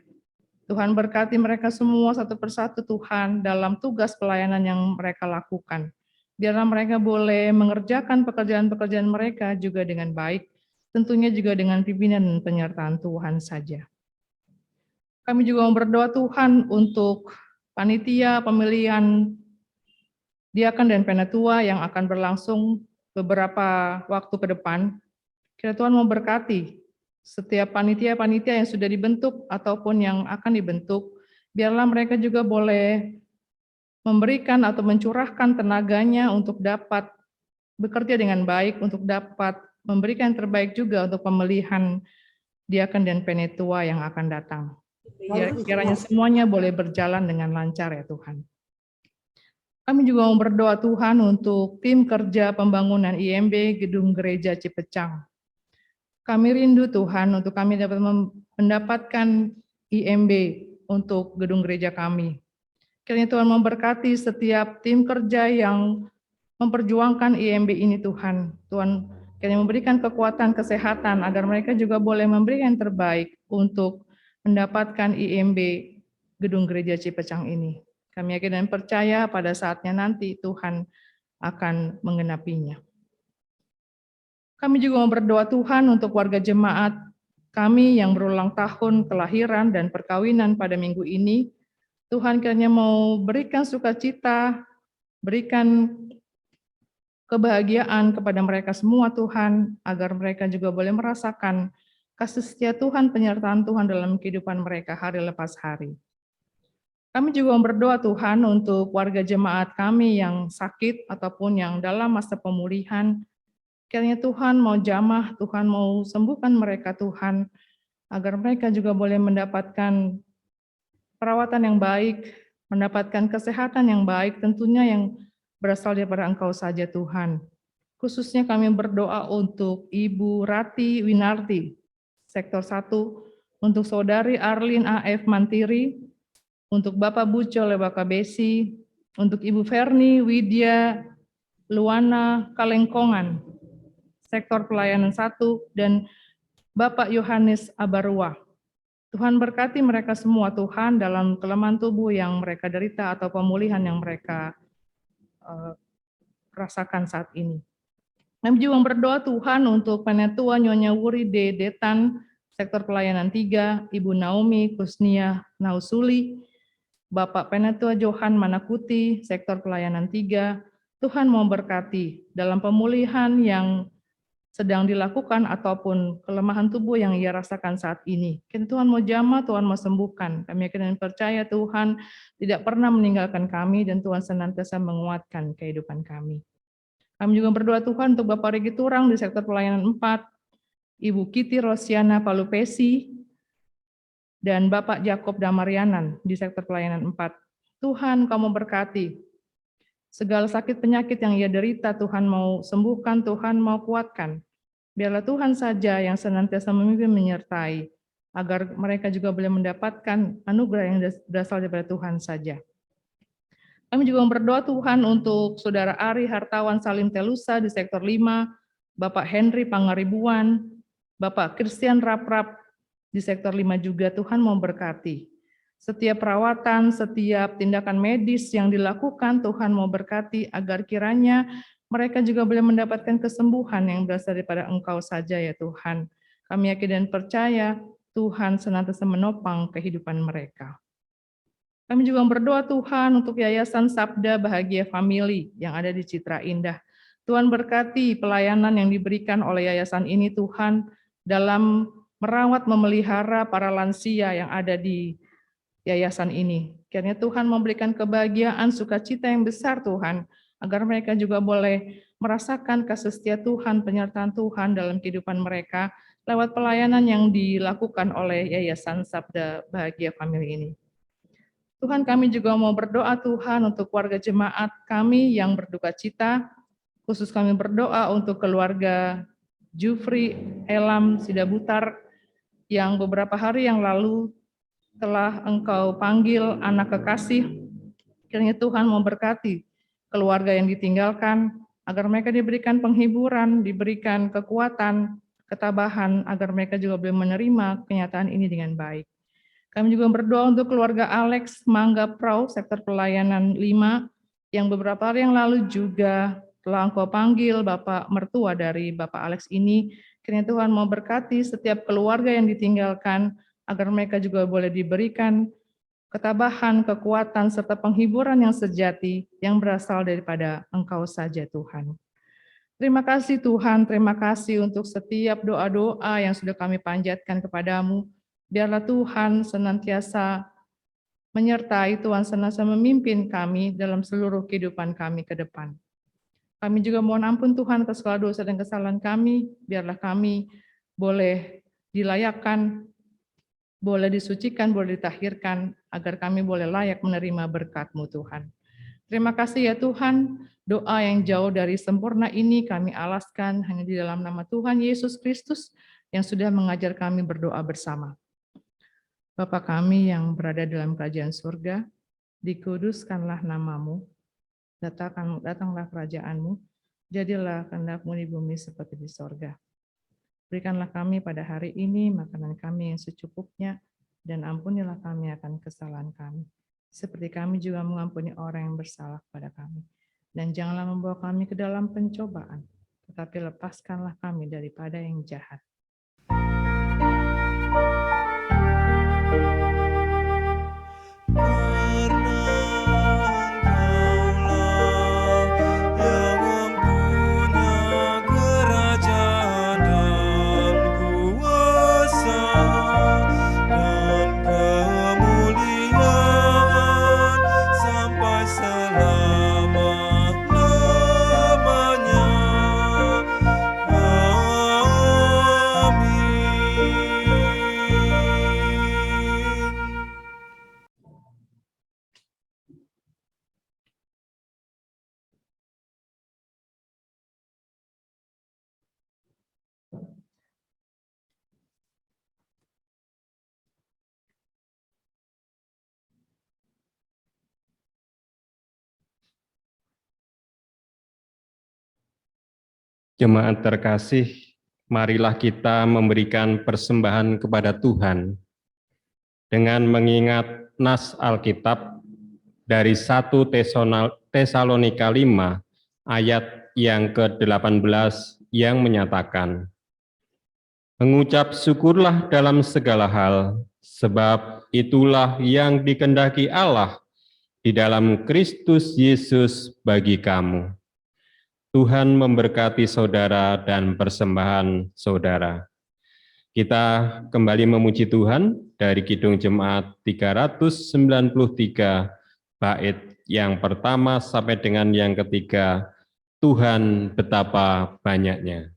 Tuhan berkati mereka semua satu persatu Tuhan dalam tugas pelayanan yang mereka lakukan. Biarlah mereka boleh mengerjakan pekerjaan-pekerjaan mereka juga dengan baik, tentunya juga dengan pimpinan dan penyertaan Tuhan saja. Kami juga berdoa Tuhan untuk panitia pemilihan diakan dan penatua yang akan berlangsung beberapa waktu ke depan. Kiranya Tuhan memberkati setiap panitia-panitia yang sudah dibentuk ataupun yang akan dibentuk. Biarlah mereka juga boleh memberikan atau mencurahkan tenaganya untuk dapat bekerja dengan baik, untuk dapat memberikan yang terbaik juga untuk pemilihan diaken dan penetua yang akan datang. Kiranya semuanya boleh berjalan dengan lancar ya Tuhan. Kami juga mau berdoa Tuhan untuk tim kerja pembangunan IMB Gedung Gereja Cipecang. Kami rindu Tuhan untuk kami dapat mendapatkan IMB untuk gedung gereja kami. Kiranya Tuhan memberkati setiap tim kerja yang memperjuangkan IMB ini Tuhan. Tuhan kiranya memberikan kekuatan kesehatan agar mereka juga boleh memberikan yang terbaik untuk mendapatkan IMB gedung gereja Cipecang ini. Kami yakin dan percaya pada saatnya nanti Tuhan akan menggenapinya. Kami juga mau berdoa Tuhan untuk warga jemaat kami yang berulang tahun kelahiran dan perkawinan pada minggu ini. Tuhan kiranya mau berikan sukacita, berikan kebahagiaan kepada mereka semua Tuhan, agar mereka juga boleh merasakan kasih setia Tuhan, penyertaan Tuhan dalam kehidupan mereka hari lepas hari. Kami juga berdoa Tuhan untuk warga jemaat kami yang sakit ataupun yang dalam masa pemulihan. Kiranya Tuhan mau jamah, Tuhan mau sembuhkan mereka Tuhan, agar mereka juga boleh mendapatkan perawatan yang baik, mendapatkan kesehatan yang baik, tentunya yang berasal daripada Engkau saja Tuhan. Khususnya kami berdoa untuk Ibu Rati Winarti, Sektor 1, untuk Saudari Arlin A.F. Mantiri, untuk Bapak Bucol Lebaka Besi, untuk Ibu Ferni Widya Luana Kalengkongan, Sektor Pelayanan 1, dan Bapak Yohanes Abarua. Tuhan berkati mereka semua Tuhan dalam kelemahan tubuh yang mereka derita atau pemulihan yang mereka rasakan saat ini. Kami juga berdoa Tuhan untuk Penetua Nyonya Wuri D. Detan, Sektor Pelayanan 3, Ibu Naomi Kusnia Nausuli, Bapak Penetua Johan Manakuti, Sektor Pelayanan 3, Tuhan mau berkati dalam pemulihan yang sedang dilakukan ataupun kelemahan tubuh yang ia rasakan saat ini. Tuhan mau jamah, Tuhan mau sembuhkan. Kami yakin dan percaya Tuhan tidak pernah meninggalkan kami dan Tuhan senantiasa menguatkan kehidupan kami. Kami juga berdoa Tuhan untuk Bapak Regi Turang di Sektor Pelayanan 4, Ibu Kiti Rosiana Palupesi, dan Bapak Jakob Damarianan di Sektor Pelayanan 4. Tuhan, Kamu berkati segala sakit penyakit yang ia derita, Tuhan mau sembuhkan, Tuhan mau kuatkan. Biarlah Tuhan saja yang senantiasa memimpin menyertai, agar mereka juga boleh mendapatkan anugerah yang berasal daripada Tuhan saja. Kami juga berdoa Tuhan untuk Saudara Ari Hartawan Salim Telusa di Sektor 5, Bapak Henry Pangaribuan, Bapak Christian Raprap di Sektor 5 juga, Tuhan mau berkati. Setiap perawatan, setiap tindakan medis yang dilakukan, Tuhan mau berkati agar kiranya mereka juga boleh mendapatkan kesembuhan yang berasal daripada Engkau saja ya Tuhan. Kami yakin dan percaya Tuhan senantiasa menopang kehidupan mereka. Kami juga berdoa Tuhan untuk Yayasan Sabda Bahagia Family yang ada di Citra Indah. Tuhan berkati pelayanan yang diberikan oleh yayasan ini Tuhan dalam merawat memelihara para lansia yang ada di yayasan ini. Kiranya Tuhan memberikan kebahagiaan, sukacita yang besar Tuhan, agar mereka juga boleh merasakan kasih setia Tuhan, penyertaan Tuhan dalam kehidupan mereka lewat pelayanan yang dilakukan oleh Yayasan Sabda Bahagia Family ini. Tuhan, kami juga mau berdoa Tuhan untuk warga jemaat kami yang berduka cita, khusus kami berdoa untuk keluarga Jufri Elam Sidabutar yang beberapa hari yang lalu telah Engkau panggil anak kekasih. Kiranya Tuhan memberkati keluarga yang ditinggalkan, agar mereka diberikan penghiburan, diberikan kekuatan, ketabahan, agar mereka juga boleh menerima kenyataan ini dengan baik. Kami juga berdoa untuk keluarga Alex Mangga Prau, Sektor Pelayanan 5, yang beberapa hari yang lalu juga telah Engkau panggil Bapak mertua dari Bapak Alex ini. Kiranya Tuhan mau berkati setiap keluarga yang ditinggalkan, agar mereka juga boleh diberikan ketabahan, kekuatan, serta penghiburan yang sejati yang berasal daripada Engkau saja Tuhan. Terima kasih Tuhan, terima kasih untuk setiap doa-doa yang sudah kami panjatkan kepadamu. Biarlah Tuhan senantiasa menyertai Tuhan senantiasa memimpin kami dalam seluruh kehidupan kami ke depan. Kami juga mohon ampun Tuhan atas segala dosa dan kesalahan kami, biarlah kami boleh dilayakkan, boleh disucikan, boleh ditahirkan, agar kami boleh layak menerima berkat-Mu Tuhan. Terima kasih ya Tuhan, doa yang jauh dari sempurna ini kami alaskan hanya di dalam nama Tuhan Yesus Kristus yang sudah mengajar kami berdoa bersama. Bapa kami yang berada dalam kerajaan surga, dikuduskanlah nama-Mu, datanglah kerajaan-Mu, jadilah kehendak-Mu di bumi seperti di sorga. Berikanlah kami pada hari ini makanan kami yang secukupnya, dan ampunilah kami akan kesalahan kami, seperti kami juga mengampuni orang yang bersalah kepada kami. Dan janganlah membawa kami ke dalam pencobaan, tetapi lepaskanlah kami daripada yang jahat. Jemaat terkasih, marilah kita memberikan persembahan kepada Tuhan dengan mengingat nas Alkitab dari 1 Tesalonika 5 ayat yang ke-18 yang menyatakan, mengucap syukurlah dalam segala hal, sebab itulah yang dikehendaki Allah di dalam Kristus Yesus bagi kamu. Tuhan memberkati saudara dan persembahan saudara. Kita kembali memuji Tuhan dari Kidung Jemaat 393, bait yang pertama sampai dengan yang ketiga, Tuhan betapa banyaknya.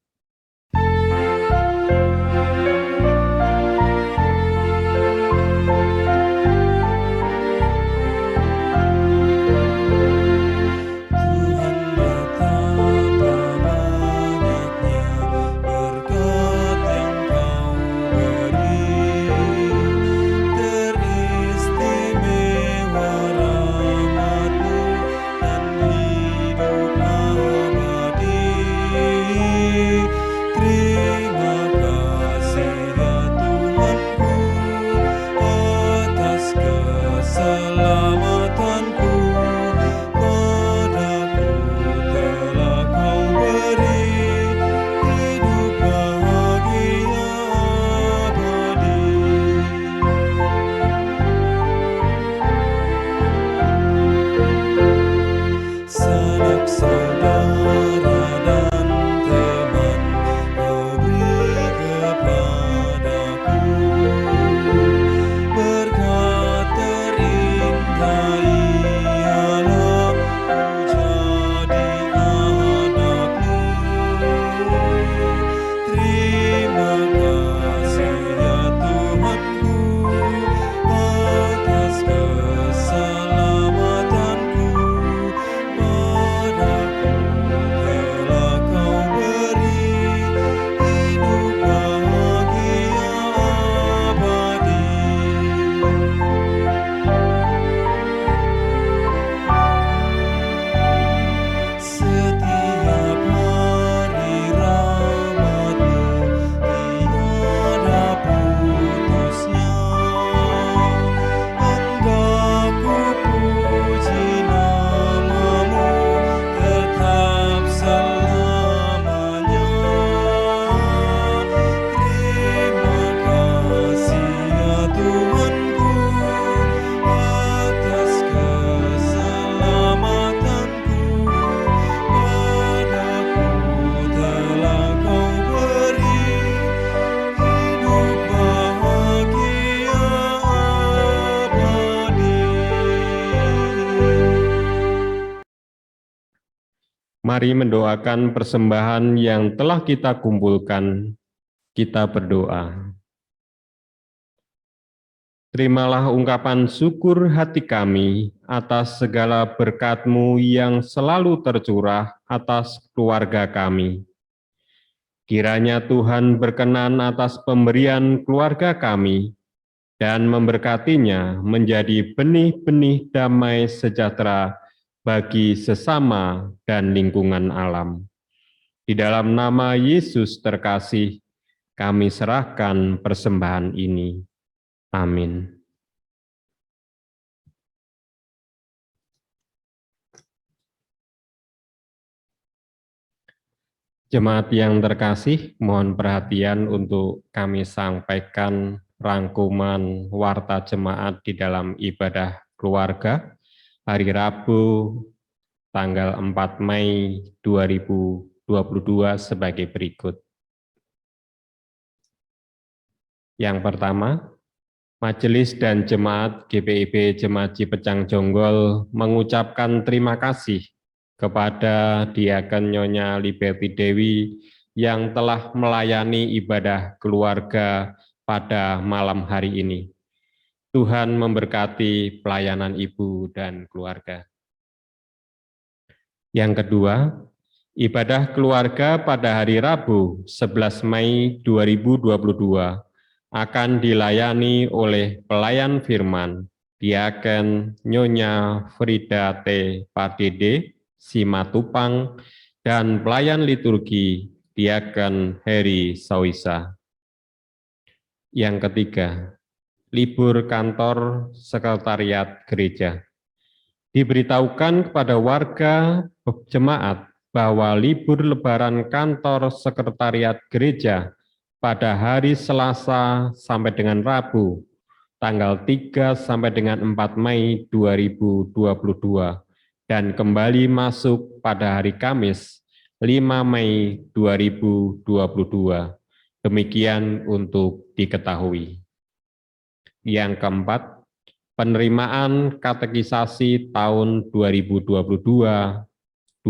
Mari mendoakan persembahan yang telah kita kumpulkan. Kita berdoa. Terimalah ungkapan syukur hati kami atas segala berkat-Mu yang selalu tercurah atas keluarga kami. Kiranya Tuhan berkenan atas pemberian keluarga kami dan memberkatinya menjadi benih-benih damai sejahtera bagi sesama dan lingkungan alam. Di dalam nama Yesus terkasih, kami serahkan persembahan ini. Amin. Jemaat yang terkasih, mohon perhatian untuk kami sampaikan rangkuman warta jemaat di dalam ibadah keluarga hari Rabu tanggal 4 Mei 2022 sebagai berikut. Yang pertama, Majelis dan Jemaat GPIB Jemaat Cipecang Jonggol mengucapkan terima kasih kepada Diaken Nyonya Liberty Dewi yang telah melayani ibadah keluarga pada malam hari ini. Tuhan memberkati pelayanan Ibu dan keluarga. Yang kedua, ibadah keluarga pada hari Rabu 11 Mei 2022 akan dilayani oleh pelayan firman Diaken Nyonya Frida T. Pardede, Simatupang, dan pelayan liturgi Diaken Heri Sawisa. Yang ketiga, libur kantor sekretariat gereja. Diberitahukan kepada warga jemaat bahwa libur lebaran kantor sekretariat gereja pada hari Selasa sampai dengan Rabu, tanggal 3 sampai dengan 4 Mei 2022, dan kembali masuk pada hari Kamis 5 Mei 2022. Demikian untuk diketahui. Yang keempat, penerimaan katekisasi tahun 2022-2023.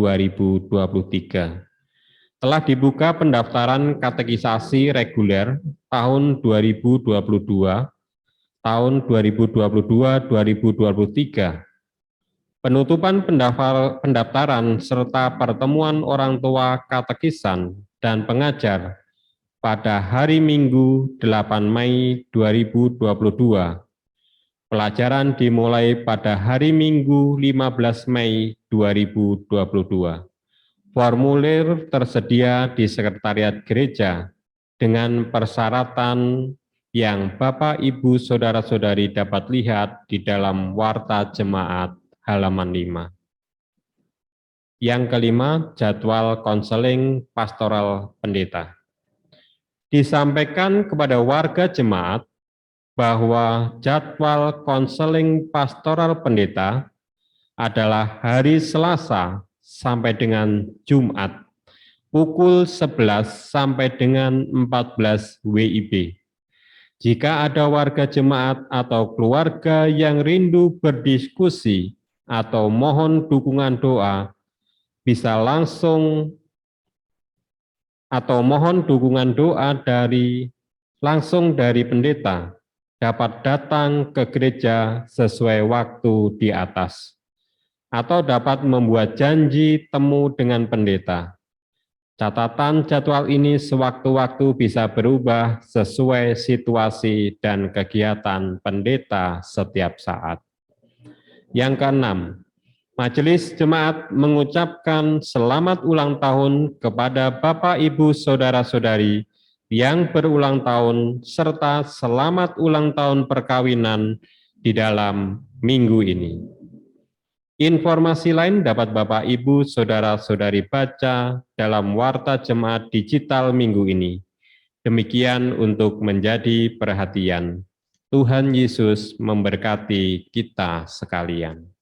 Telah dibuka pendaftaran katekisasi reguler tahun 2022, tahun 2022-2023. Penutupan pendaftaran serta pertemuan orang tua katekisan dan pengajar pada hari Minggu 8 Mei 2022. Pelajaran dimulai pada hari Minggu 15 Mei 2022. Formulir tersedia di Sekretariat Gereja dengan persyaratan yang Bapak, Ibu, Saudara-saudari dapat lihat di dalam Warta Jemaat halaman 5. Yang kelima, jadwal konseling pastoral pendeta. Disampaikan kepada warga jemaat bahwa jadwal konseling pastoral pendeta adalah hari Selasa sampai dengan Jumat, pukul 11 sampai dengan 14 WIB. Jika ada warga jemaat atau keluarga yang rindu berdiskusi atau mohon dukungan doa, bisa langsung atau mohon dukungan doa langsung dari pendeta, dapat datang ke gereja sesuai waktu di atas, atau dapat membuat janji temu dengan pendeta. Catatan jadwal ini sewaktu-waktu bisa berubah sesuai situasi dan kegiatan pendeta setiap saat. Yang keenam, Majelis Jemaat mengucapkan selamat ulang tahun kepada Bapak, Ibu, Saudara-saudari yang berulang tahun, serta selamat ulang tahun perkawinan di dalam minggu ini. Informasi lain dapat Bapak, Ibu, Saudara-saudari baca dalam Warta Jemaat Digital minggu ini. Demikian untuk menjadi perhatian. Tuhan Yesus memberkati kita sekalian.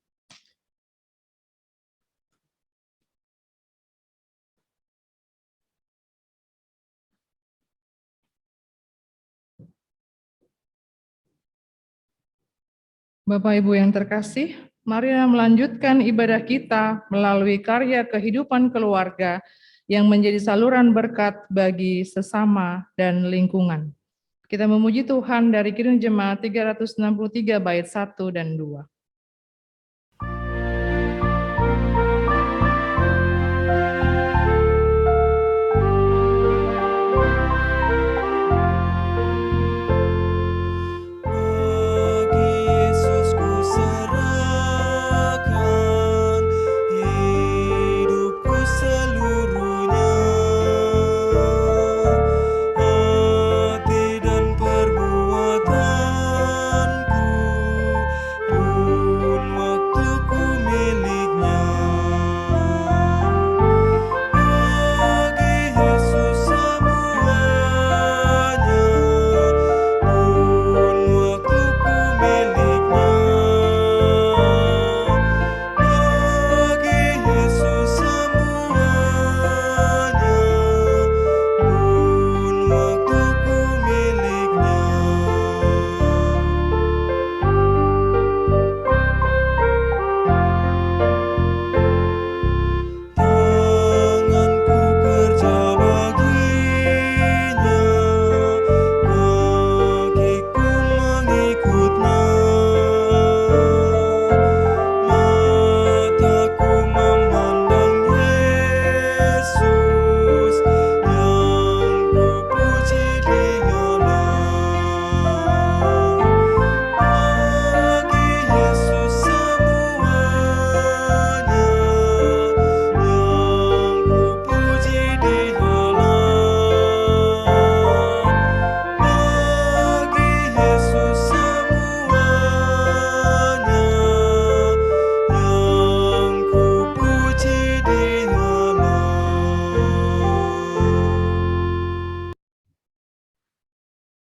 Bapak Ibu yang terkasih, Mari melanjutkan ibadah kita melalui karya kehidupan keluarga yang menjadi saluran berkat bagi sesama dan lingkungan. Kita memuji Tuhan dari Kidung Jemaat 363 bait 1 dan 2.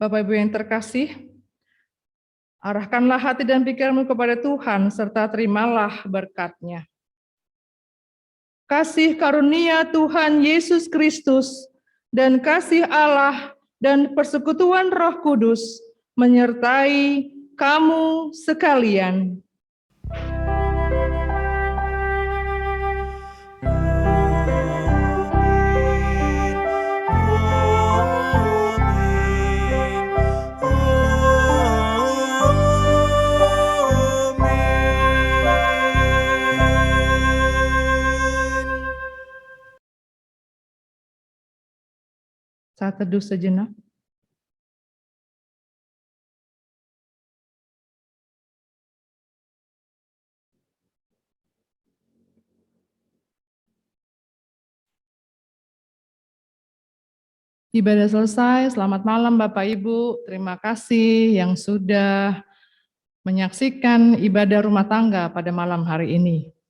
Bapak Ibu yang terkasih, arahkanlah hati dan pikiranmu kepada Tuhan, serta terimalah berkat-Nya. Kasih karunia Tuhan Yesus Kristus dan kasih Allah dan persekutuan Roh Kudus menyertai kamu sekalian. Saat teduh sejenak. Ibadah selesai, selamat malam Bapak Ibu. Terima kasih yang sudah menyaksikan ibadah rumah tangga pada malam hari ini.